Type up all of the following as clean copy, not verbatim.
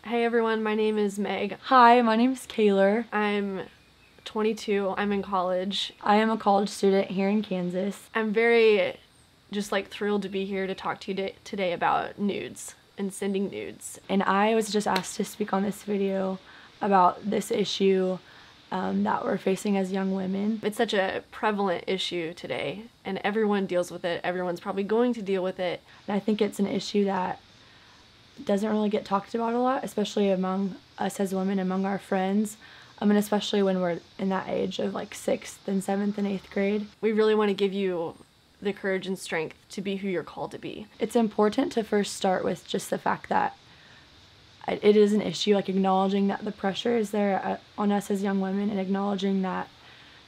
Hey everyone, my name is Meg. Hi, my name is Kayler. I'm 22, I'm in college. I am a college student here in Kansas. I'm very thrilled to be here to talk to you today about nudes and sending nudes. And I was just asked to speak on this video about this issue that we're facing as young women. It's such a prevalent issue today and everyone deals with it. Everyone's probably going to deal with it. And I think it's an issue that doesn't really get talked about a lot, especially among us as women, among our friends, and especially when we're in that age of like 6th and 7th and 8th grade. We really want to give you the courage and strength to be who you're called to be. It's important to first start with just the fact that it is an issue, like acknowledging that the pressure is there on us as young women, and acknowledging that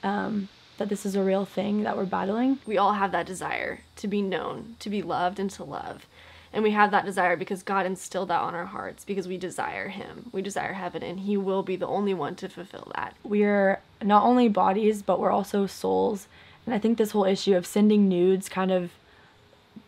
that this is a real thing that we're battling. We all have that desire to be known, to be loved, and to love. And we have that desire because God instilled that on our hearts, because we desire Him. We desire heaven, and He will be the only one to fulfill that. We're not only bodies, but we're also souls. And I think this whole issue of sending nudes kind of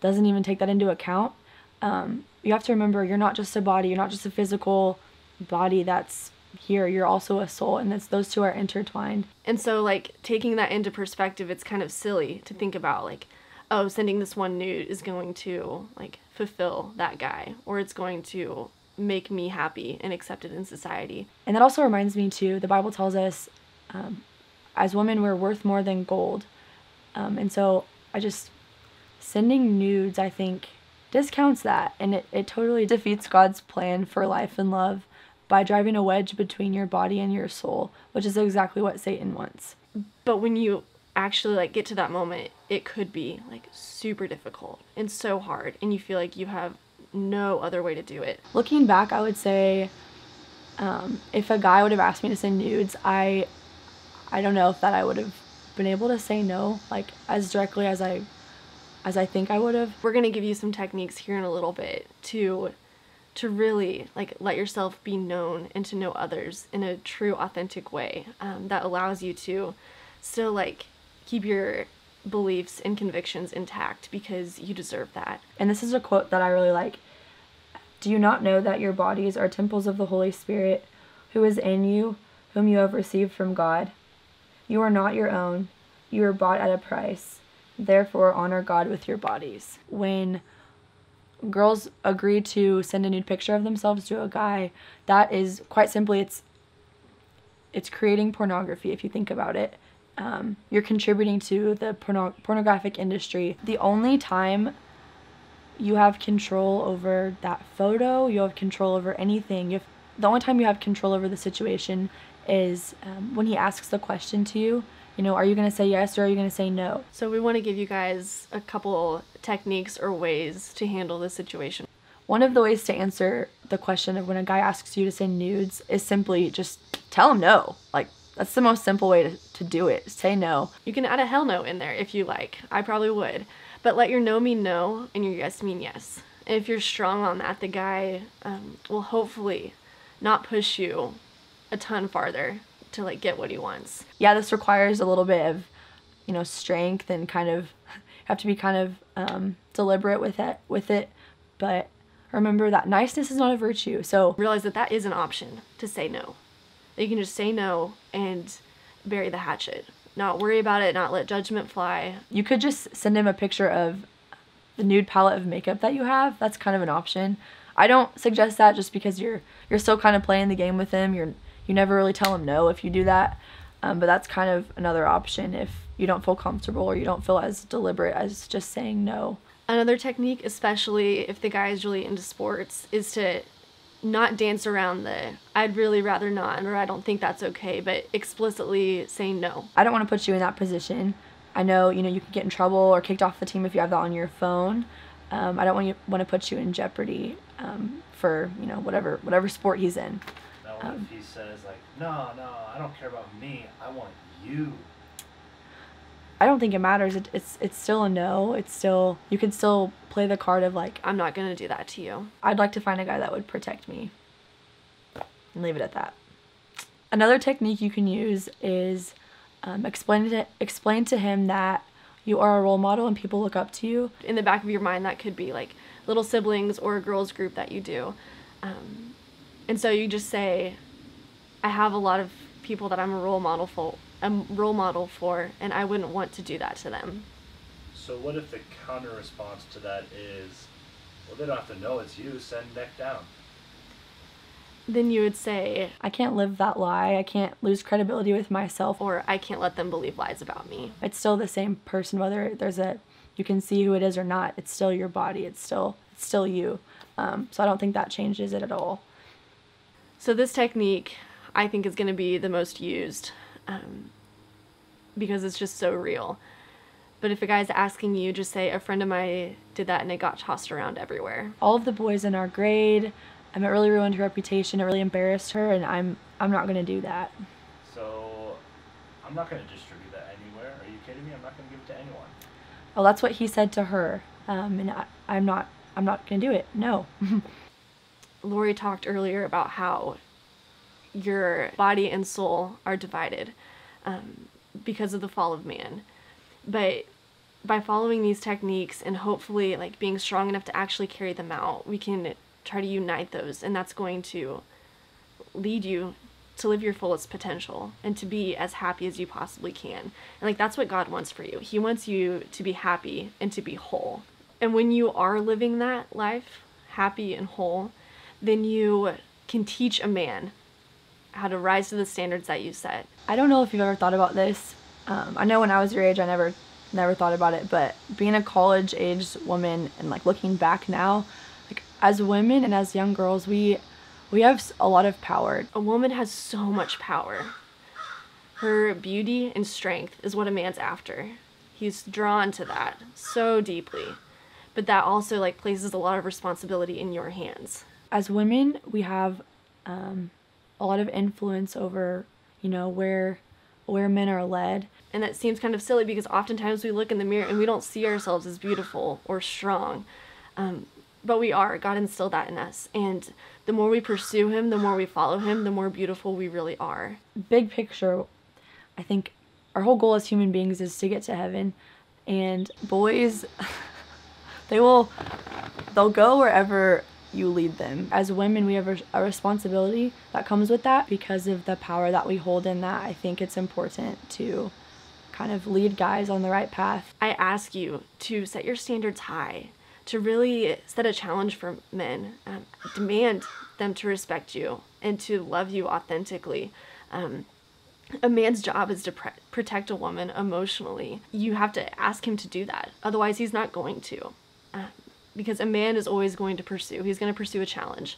doesn't even take that into account. You have to remember, you're not just a body, you're not just a physical body that's here, you're also a soul, and those two are intertwined. And so, taking that into perspective, it's kind of silly to think about, oh, sending this one nude is going to, fulfill that guy, or it's going to make me happy and accepted in society. And that also reminds me, too, the Bible tells us, as women, we're worth more than gold. And so sending nudes, I think, discounts that, and it totally defeats God's plan for life and love by driving a wedge between your body and your soul, which is exactly what Satan wants. But when you actually get to that moment, it could be super difficult and so hard, and you feel like you have no other way to do it. Looking back, I would say if a guy would have asked me to send nudes, I don't know if that I would have been able to say no as directly as I think I would have. We're gonna give you some techniques here in a little bit to really let yourself be known and to know others in a true, authentic way that allows you to still keep your beliefs and convictions intact, because you deserve that. And this is a quote that I really like. Do you not know that your bodies are temples of the Holy Spirit, who is in you, whom you have received from God? You are not your own. You are bought at a price. Therefore, honor God with your bodies. When girls agree to send a nude picture of themselves to a guy, that is quite simply, it's creating pornography, if you think about it. You're contributing to the pornographic industry. The only time you have control over that photo, you have control over anything, the only time you have control over the situation is when he asks the question to you. Are you going to say yes or are you going to say no? So we want to give you guys a couple techniques or ways to handle this situation. One of the ways to answer the question of when a guy asks you to send nudes is simply just tell him no. That's the most simple way to do it. Say no. You can add a hell no in there if you like. I probably would. But let your no mean no and your yes mean yes. And if you're strong on that, the guy will hopefully not push you a ton farther to get what he wants. Yeah, this requires a little bit of, strength, and have to be deliberate with it. But remember that niceness is not a virtue. So realize that is an option, to say no. That you can just say no and bury the hatchet. Not worry about it, not let judgment fly. You could just send him a picture of the nude palette of makeup that you have. That's kind of an option. I don't suggest that just because you're still playing the game with him. You never really tell him no if you do that. But that's kind of another option if you don't feel comfortable or you don't feel as deliberate as just saying no. Another technique, especially if the guy is really into sports, is to not dance around the I'd really rather not, or I don't think that's okay, but explicitly say no. I don't want to put you in that position. I know, you could get in trouble or kicked off the team if you have that on your phone. I don't want to put you in jeopardy for, whatever sport he's in. Now, if he says, no, I don't care about me, I want you. I don't think it matters. It's still a no. You could still play the card of I'm not gonna do that to you. I'd like to find a guy that would protect me. And leave it at that. Another technique you can use is explain to him that you are a role model and people look up to you. In the back of your mind, that could be little siblings or a girls group that you do. And so you just say, I have a lot of people that I'm a role model for, and I wouldn't want to do that to them. So what if the counter response to that is, well, they don't have to know it's you, send neck down? Then you would say, I can't live that lie. I can't lose credibility with myself. or I can't let them believe lies about me. It's still the same person, whether you can see who it is or not. It's still your body. It's still you. So I don't think that changes it at all. So this technique, I think, is going to be the most used because it's just so real. But if a guy's asking you, just say, a friend of mine did that and it got tossed around everywhere. All of the boys in our grade, it really ruined her reputation. It really embarrassed her, and I'm not going to do that. So I'm not going to distribute that anywhere. Are you kidding me? I'm not going to give it to anyone. Well, that's what he said to her, and I'm not going to do it. No. Lori talked earlier about how your body and soul are divided because of the fall of man. But by following these techniques and hopefully like being strong enough to actually carry them out, we can try to unite those, and that's going to lead you to live your fullest potential and to be as happy as you possibly can. And like that's what God wants for you. He wants you to be happy and to be whole. And when you are living that life, happy and whole, then you can teach a man how to rise to the standards that you set. I don't know if you've ever thought about this. I know when I was your age, I never thought about it, but being a college-aged woman and like looking back now, like as women and as young girls, we have a lot of power. A woman has so much power. Her beauty and strength is what a man's after. He's drawn to that so deeply. But that also like places a lot of responsibility in your hands. As women, we have a lot of influence over, where men are led. And that seems kind of silly because oftentimes we look in the mirror and we don't see ourselves as beautiful or strong. But we are. God instilled that in us. And the more we pursue him, the more we follow him, the more beautiful we really are. Big picture, I think our whole goal as human beings is to get to heaven. And boys, they'll go wherever you lead them. As women, we have a responsibility that comes with that because of the power that we hold in that. I think it's important to kind of lead guys on the right path. I ask you to set your standards high, to really set a challenge for men, demand them to respect you and to love you authentically. A man's job is to protect a woman emotionally. You have to ask him to do that. Otherwise, he's not going to. Because a man is always going to pursue. He's going to pursue a challenge.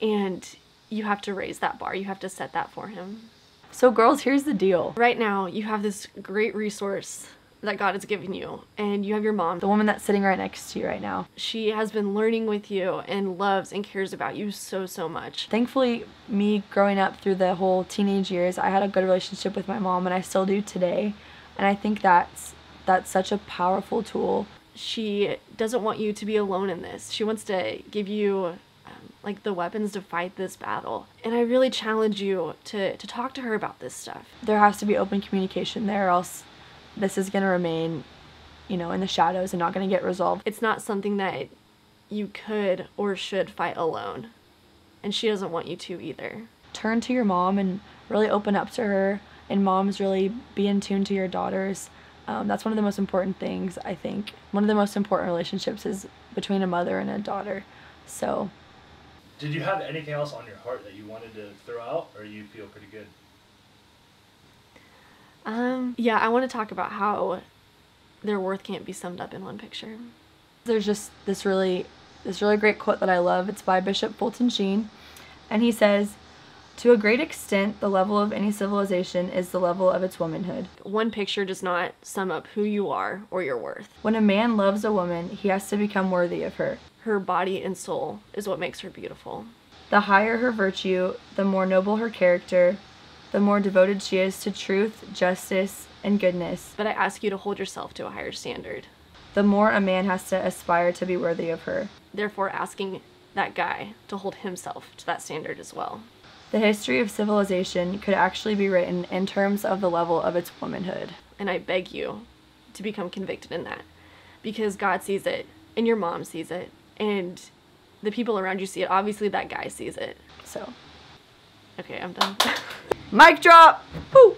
And you have to raise that bar. You have to set that for him. So girls, here's the deal. Right now, you have this great resource that God has given you. And you have your mom. The woman that's sitting right next to you right now. She has been learning with you and loves and cares about you so, so much. Thankfully, me growing up through the whole teenage years, I had a good relationship with my mom, and I still do today. And I think that's such a powerful tool. She doesn't want you to be alone in this. She wants to give you like the weapons to fight this battle. And I really challenge you to talk to her about this stuff. There has to be open communication there, or else this is going to remain, in the shadows and not going to get resolved. It's not something that you could or should fight alone. And she doesn't want you to either. Turn to your mom and really open up to her. And moms, really be in tune to your daughters. That's one of the most important things, I think. One of the most important relationships is between a mother and a daughter. So. Did you have anything else on your heart that you wanted to throw out, or you feel pretty good? Yeah, I want to talk about how their worth can't be summed up in one picture. There's just this really great quote that I love. It's by Bishop Fulton Sheen, and he says, "To a great extent, the level of any civilization is the level of its womanhood." One picture does not sum up who you are or your worth. When a man loves a woman, he has to become worthy of her. Her body and soul is what makes her beautiful. The higher her virtue, the more noble her character, the more devoted she is to truth, justice, and goodness. But I ask you to hold yourself to a higher standard. The more a man has to aspire to be worthy of her. Therefore, asking that guy to hold himself to that standard as well. The history of civilization could actually be written in terms of the level of its womanhood. And I beg you to become convicted in that. Because God sees it, and your mom sees it, and the people around you see it, obviously that guy sees it. So, Okay, I'm done. mic drop! Woo!